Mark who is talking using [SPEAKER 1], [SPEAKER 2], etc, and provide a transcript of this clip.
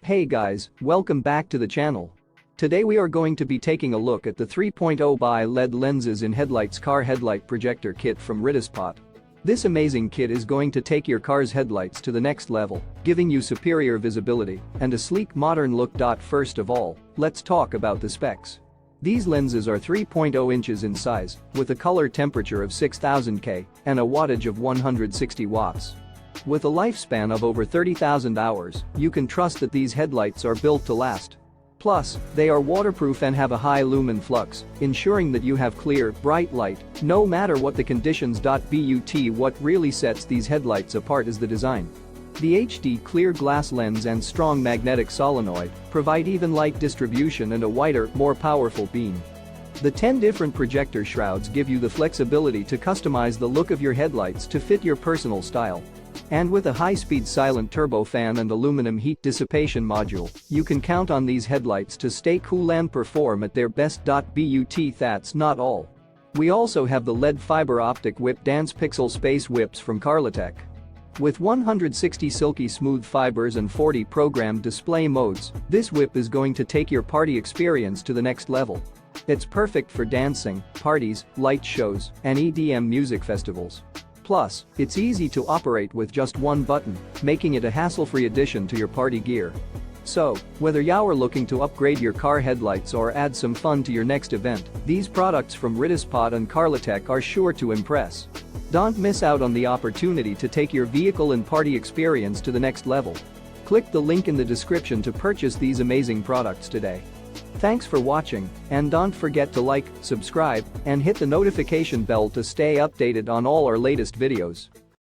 [SPEAKER 1] Hey guys, welcome back to the channel. Today we are going to be taking a look at the 3.0 Biled lenses in Headlight's car headlight projector kit from Ritesdepot. This amazing kit is going to take your car's headlights to the next level, giving you superior visibility and a sleek modern look. First of all, let's talk about the specs. These lenses are 3.0 inches in size, with a color temperature of 6000 K and a wattage of 160 watts. With a lifespan of over 30,000 hours, you can trust that these headlights are built to last. Plus, they are waterproof and have a high lumen flux, ensuring that you have clear, bright light, no matter what the conditions. But what really sets these headlights apart is the design. The HD clear glass lens and strong magnetic solenoid provide even light distribution and a wider, more powerful beam. The 10 different projector shrouds give you the flexibility to customize the look of your headlights to fit your personal style. And with a high-speed silent turbofan and aluminum heat dissipation module, you can count on these headlights to stay cool and perform at their best. But that's not all. We also have the LED fiber optic whip Dance Pixel Space Whips from Carlatech. With 160 silky smooth fibers and 40 programmed display modes, this whip is going to take your party experience to the next level. It's perfect for dancing, parties, light shows, and EDM music festivals. Plus, it's easy to operate with just one button, making it a hassle-free addition to your party gear. So, whether you're looking to upgrade your car headlights or add some fun to your next event, these products from Ritesdepot and Carlatech are sure to impress. Don't miss out on the opportunity to take your vehicle and party experience to the next level. Click the link in the description to purchase these amazing products today. Thanks for watching, and don't forget to like, subscribe, and hit the notification bell to stay updated on all our latest videos.